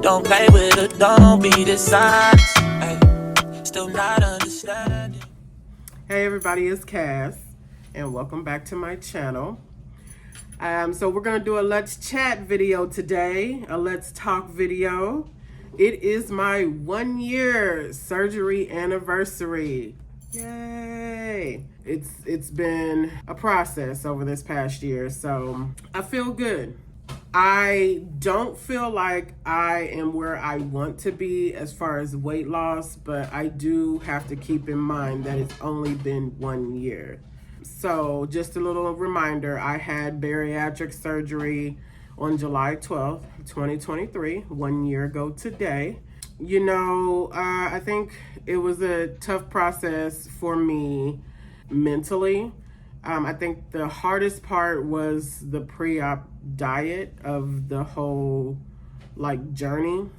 Don't play with it, don't be dishonest. Ay, still not understanding. Hey everybody, it's Cass, and welcome back to my channel. So we're gonna do a Let's Chat video today, a Let's Talk video. It is my 1-year surgery anniversary. Yay! It's been a process over this past year, so I feel good. I don't feel like I am where I want to be as far as weight loss, but I do have to keep in mind that it's only been 1 year. So just a little reminder, I had bariatric surgery on July 12th, 2023, 1 year ago today. You know, I think it was a tough process for me mentally. I think the hardest part was the pre-op diet of the whole journey.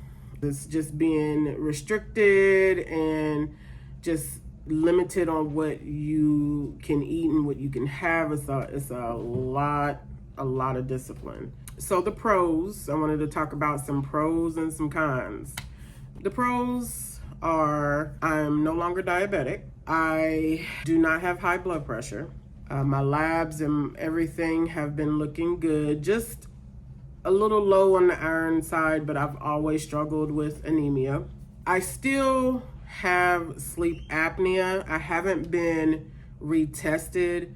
It's just being restricted and just limited on what you can eat and what you can have. It's a lot of discipline. So the pros, I wanted to talk about some pros and some cons. The pros are I'm no longer diabetic. I do not have high blood pressure. My labs and everything have been looking good. Just a little low on the iron side, but I've always struggled with anemia. I still have sleep apnea. I haven't been retested,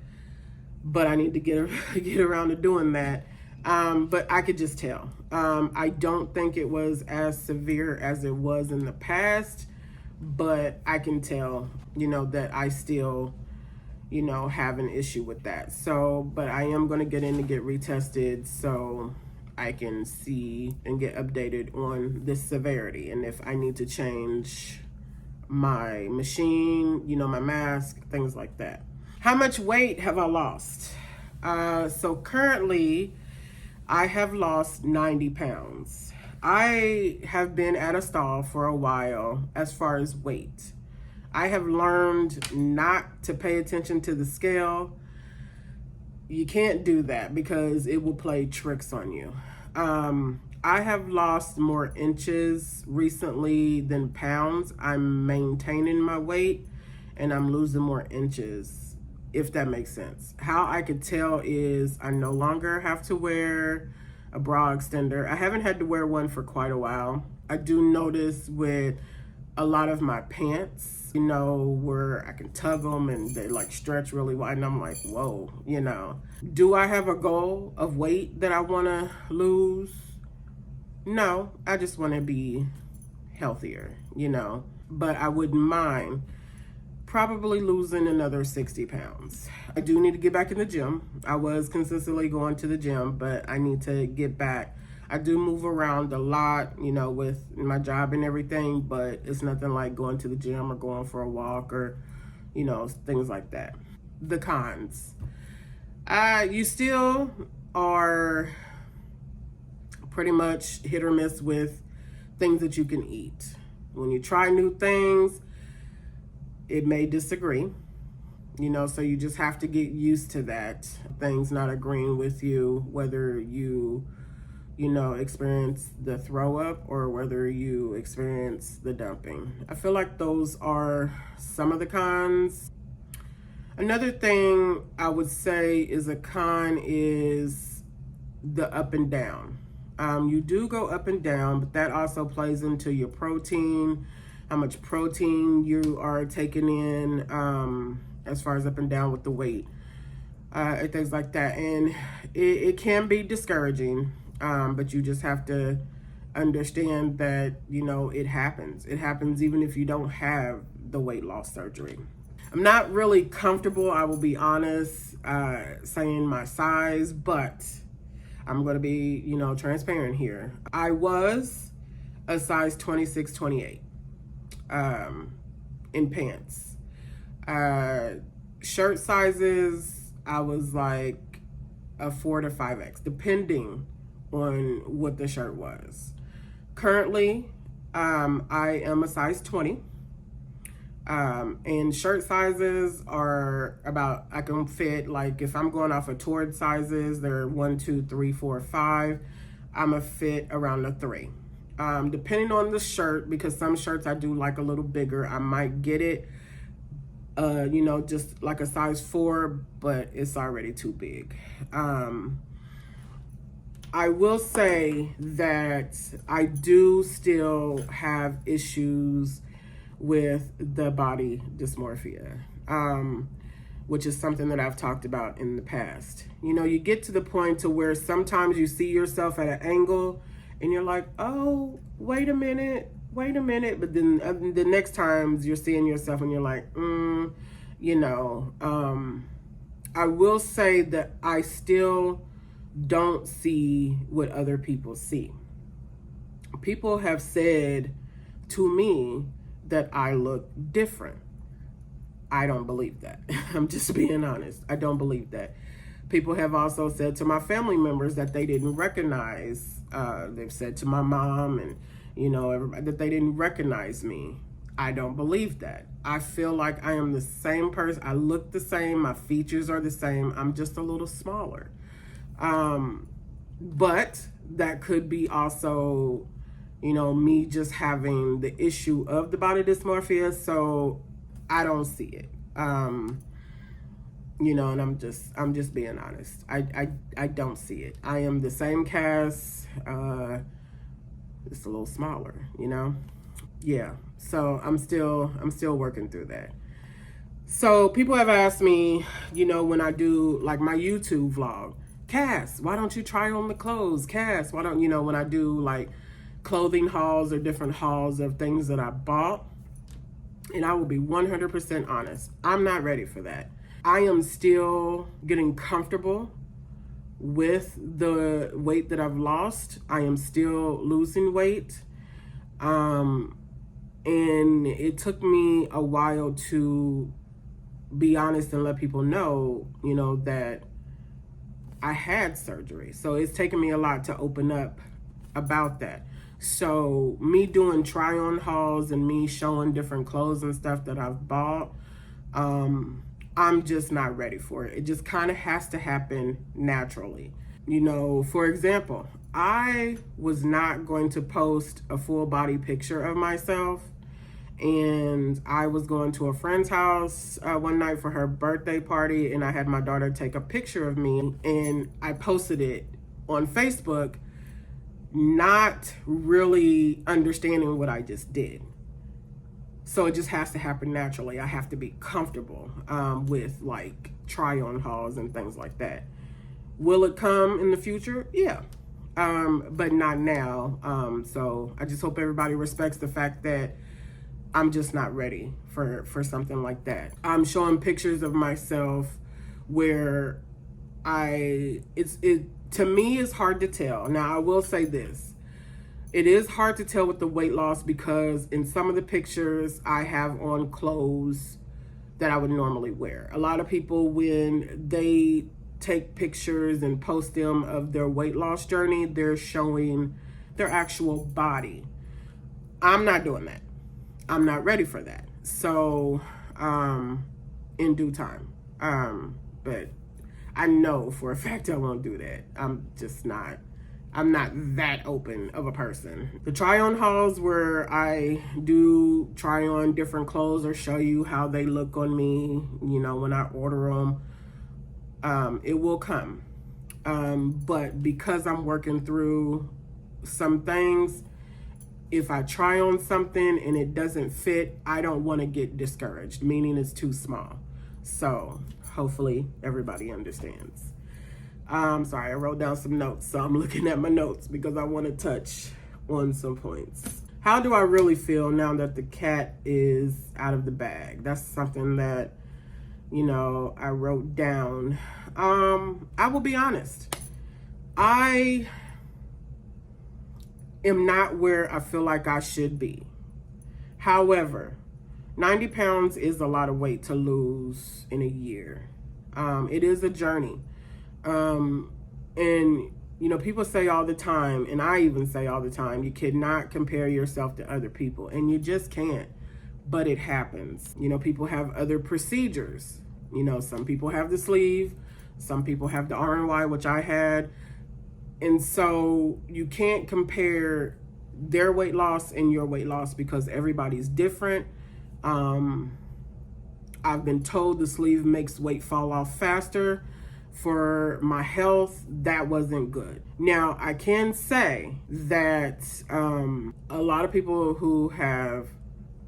but I need to get around to doing that. But I could just tell. I don't think it was as severe as it was in the past, but I can tell, that I still have an issue with that. So, but I am going to get in to get retested so I can see and get updated on this severity and if I need to change my machine, my mask, things like that. How much weight have I lost? So currently I have lost 90 pounds. I have been at a stall for a while as far as weight. I have learned not to pay attention to the scale. You can't do that because it will play tricks on you. I have lost more inches recently than pounds. I'm maintaining my weight and I'm losing more inches, if that makes sense. How I could tell is I no longer have to wear a bra extender. I haven't had to wear one for quite a while. I do notice with a lot of my pants, where I can tug them and they stretch really wide and I'm like, whoa, Do I have a goal of weight that I want to lose? No, I just want to be healthier, but I wouldn't mind probably losing another 60 pounds. I do need to get back in the gym. I was consistently going to the gym, but I need to get back. I do move around a lot, with my job and everything, but it's nothing like going to the gym or going for a walk or, things like that. The cons. You still are pretty much hit or miss with things that you can eat. When you try new things, it may disagree, so you just have to get used to that. Things not agreeing with you, whether you experience the throw up or whether you experience the dumping. I feel like those are some of the cons. Another thing I would say is a con is the up and down. You do go up and down, but that also plays into your protein, how much protein you are taking in, as far as up and down with the weight, and things like that. And it can be discouraging. But you just have to understand that, it happens. It happens even if you don't have the weight loss surgery. I'm not really comfortable, I will be honest, saying my size, but I'm going to be, transparent here. I was a size 26, 28 in pants. Shirt sizes, I was like a 4 to 5X, depending on what the shirt was. Currently, I am a size 20. And shirt sizes are about, I can fit, like if I'm going off of toward sizes, they're 1, 2, 3, 4, 5. I'm a fit around a 3. Depending on the shirt, because some shirts I do like a little bigger, I might get it, just like a size 4, but it's already too big. I will say that I do still have issues with the body dysmorphia, which is something that I've talked about in the past. You get to the point to where sometimes you see yourself at an angle and you're like, oh, wait a minute. But then the next times you're seeing yourself and you're like, I will say that I still don't see what other people see. People have said to me that I look different. I don't believe that. I'm just being honest. I don't believe that. People have also said to my family members that they didn't recognize. They've said to my mom and, everybody, that they didn't recognize me. I don't believe that. I feel like I am the same person. I look the same. My features are the same. I'm just a little smaller. But that could be also, me just having the issue of the body dysmorphia. So I don't see it. And I'm just being honest. I don't see it. I am the same cast, just a little smaller, Yeah. So I'm still working through that. So people have asked me, when I do like my YouTube vlog, Cass, why don't you try on the clothes? Cass, why don't, when I do like clothing hauls or different hauls of things that I bought, and I will be 100% honest, I'm not ready for that. I am still getting comfortable with the weight that I've lost. I am still losing weight. And it took me a while to be honest and let people know, that I had surgery. So it's taken me a lot to open up about that. So me doing try on hauls and me showing different clothes and stuff that I've bought, I'm just not ready for it. It just kind of has to happen naturally. For example, I was not going to post a full body picture of myself, and I was going to a friend's house one night for her birthday party, and I had my daughter take a picture of me, and I posted it on Facebook, not really understanding what I just did. So it just has to happen naturally. I have to be comfortable with like try on hauls and things like that. Will it come in the future? Yeah. But not now. So I just hope everybody respects the fact that I'm just not ready for something like that. I'm showing pictures of myself where to me, it's hard to tell. Now, I will say this. It is hard to tell with the weight loss because in some of the pictures I have on clothes that I would normally wear. A lot of people, when they take pictures and post them of their weight loss journey, they're showing their actual body. I'm not doing that. I'm not ready for that. So, in due time. But I know for a fact I won't do that. I'm not that open of a person. The try on hauls where I do try on different clothes or show you how they look on me, when I order them, it will come. But because I'm working through some things, if I try on something and it doesn't fit, I don't want to get discouraged, meaning it's too small. So hopefully everybody understands. Sorry, I wrote down some notes, so I'm looking at my notes because I want to touch on some points. How do I really feel now that the cat is out of the bag? That's something that, I wrote down. I will be honest. I am not where I feel like I should be. However, 90 pounds is a lot of weight to lose in a year. It is a journey. And people say all the time, and I even say all the time, you cannot compare yourself to other people, and you just can't. but it happens. You know, people have other procedures. You know, some people have the sleeve, some people have the RNY, which I had. And so you can't compare their weight loss and your weight loss because everybody's different. I've been told the sleeve makes weight fall off faster. For my health, that wasn't good. Now, I can say that a lot of people who have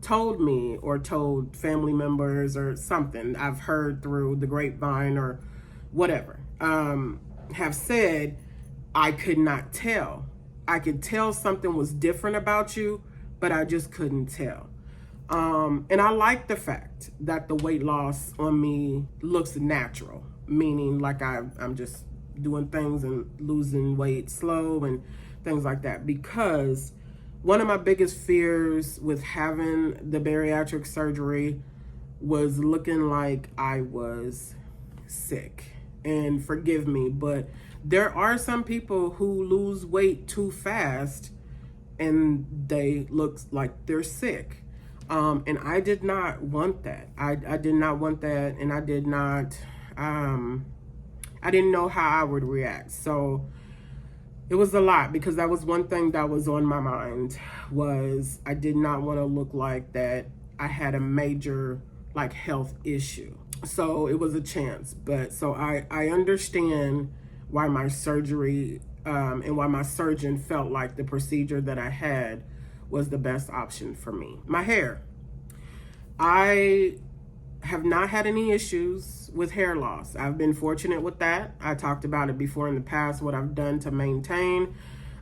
told me or told family members or something I've heard through the grapevine or whatever, have said I could not tell. I could tell something was different about you, but I just couldn't tell. And I like the fact that the weight loss on me looks natural, meaning like I'm just doing things and losing weight slow and things like that. Because one of my biggest fears with having the bariatric surgery was looking like I was sick. And forgive me, but there are some people who lose weight too fast and they look like they're sick. And I did not want that. I did not want that, and I did not, I didn't know how I would react. So it was a lot, because that was one thing that was on my mind, was I did not want to look like that I had a major like health issue. So it was a chance. But so I understand why my surgery and why my surgeon felt like the procedure that I had was the best option for me. My hair. I have not had any issues with hair loss. I've been fortunate with that. I talked about it before in the past, what I've done to maintain.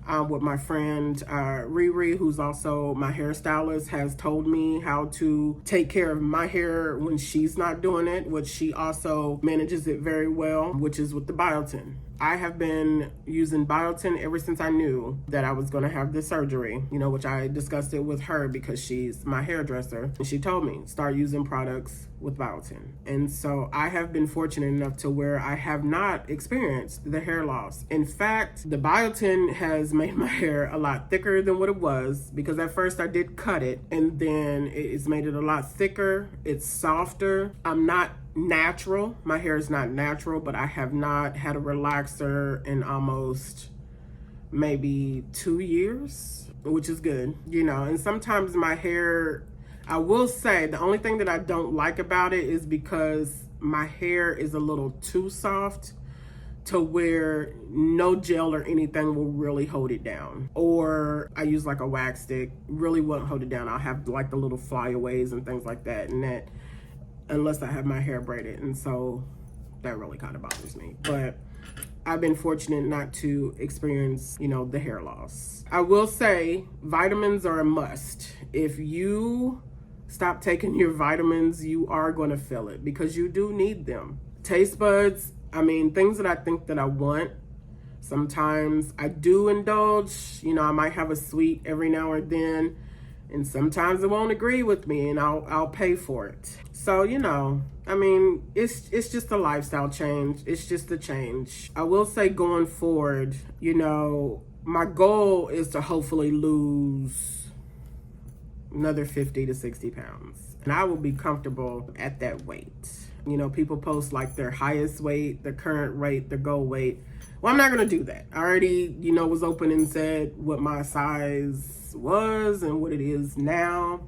What my friend Riri, who's also my hairstylist, has told me how to take care of my hair when she's not doing it, which she also manages it very well, which is with the biotin. I have been using biotin ever since I knew that I was going to have this surgery, you know, which I discussed it with her because she's my hairdresser. And she told me, start using products with biotin. And so I have been fortunate enough to where I have not experienced the hair loss. In fact, the biotin has made my hair a lot thicker than what it was, because at first I did cut it, and then it's made it a lot thicker. It's softer. I'm not natural. My hair is not natural, but I have not had a relaxer in almost maybe 2 years, which is good, you know. And sometimes my hair, I will say the only thing that I don't like about it is because my hair is a little too soft to where no gel or anything will really hold it down. Or I use like a wax stick, really won't hold it down. I'll have like the little flyaways and things like that, and that, unless I have my hair braided. And so that really kind of bothers me. But I've been fortunate not to experience, you know, the hair loss. I will say vitamins are a must. If you stop taking your vitamins, you are going to feel it, because you do need them. Taste buds, I mean, things that I think that I want, sometimes I do indulge. You know, I might have a sweet every now and then, and sometimes it won't agree with me, and I'll pay for it. So, you know, I mean, it's just a lifestyle change. It's just a change. I will say going forward, you know, my goal is to hopefully lose another 50 to 60 pounds. And I will be comfortable at that weight. You know, people post like their highest weight, their current weight, their goal weight. Well, I'm not going to do that. I already, you know, was open and said what my size was and what it is now.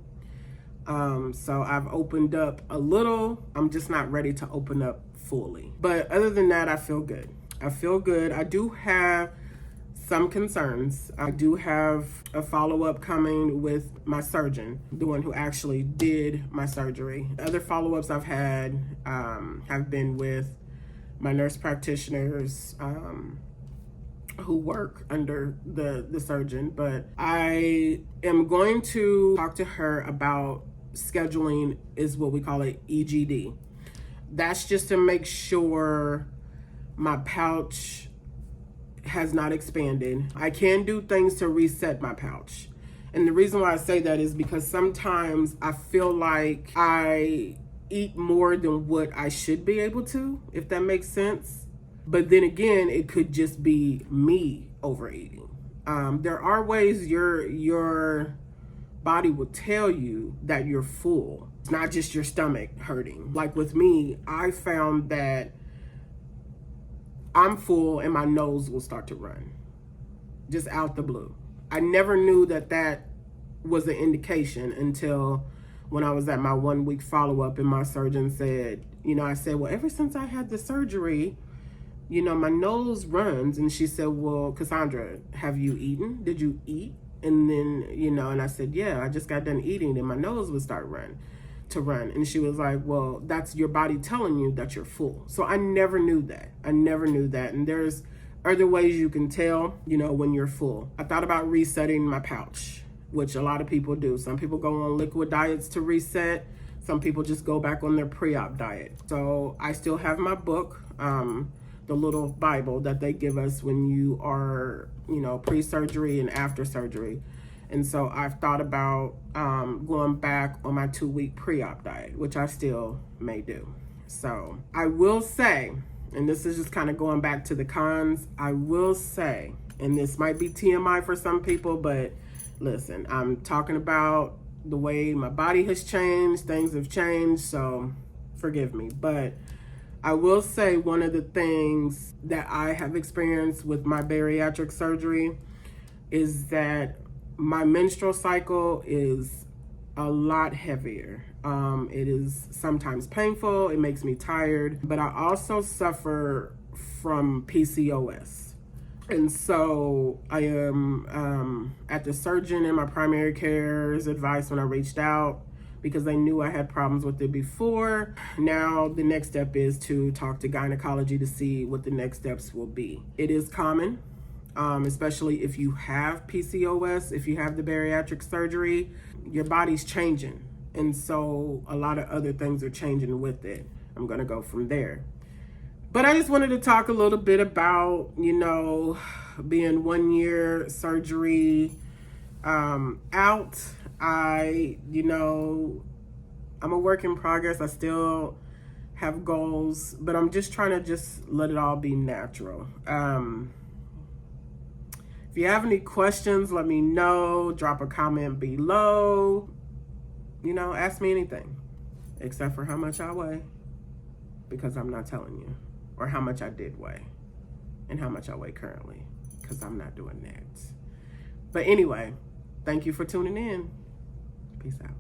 So I've opened up a little. I'm just not ready to open up fully. But other than that, I feel good. I feel good. I do have some concerns. I do have a follow-up coming with my surgeon, the one who actually did my surgery. Other follow-ups I've had have been with my nurse practitioners who work under the surgeon. But I am going to talk to her about scheduling, is what we call it, EGD. That's just to make sure my pouch has not expanded. I can do things to reset my pouch. And the reason why I say that is because sometimes I feel like I eat more than what I should be able to, if that makes sense. But then again, it could just be me overeating. There are ways your body will tell you that you're full. It's not just your stomach hurting. Like with me, I found that I'm full and my nose will start to run, just out the blue. I never knew that that was an indication until when I was at my 1 week follow-up and my surgeon said, I said, well, ever since I had the surgery, my nose runs. And she said, well, Cassandra, have you eaten? Did you eat? And then, and I said, yeah, I just got done eating and my nose would start to run. And she was like, well, that's your body telling you that you're full. So I never knew that. And there's other ways you can tell, when you're full. I thought about resetting my pouch, which a lot of people do. Some people go on liquid diets to reset. Some people just go back on their pre-op diet. So I still have my book, the little Bible that they give us when you are, pre-surgery and after surgery. And so I've thought about going back on my 2 week pre-op diet, which I still may do. So I will say, and this is just kind of going back to the cons, I will say, and this might be TMI for some people, but listen, I'm talking about the way my body has changed, things have changed, so forgive me. But I will say one of the things that I have experienced with my bariatric surgery is that my menstrual cycle is a lot heavier. It is sometimes painful, it makes me tired, but I also suffer from PCOS. And so I am at the surgeon and my primary care's advice when I reached out, because they knew I had problems with it before. Now the next step is to talk to gynecology to see what the next steps will be. It is common, especially if you have PCOS, if you have the bariatric surgery, your body's changing. And so a lot of other things are changing with it. I'm gonna go from there. But I just wanted to talk a little bit about, being 1 year surgery out. I'm a work in progress. I still have goals, but I'm just trying to just let it all be natural. If you have any questions, let me know. Drop a comment below. Ask me anything, except for how much I weigh, because I'm not telling you, or how much I did weigh, and how much I weigh currently, because I'm not doing that. But anyway, thank you for tuning in. Peace out.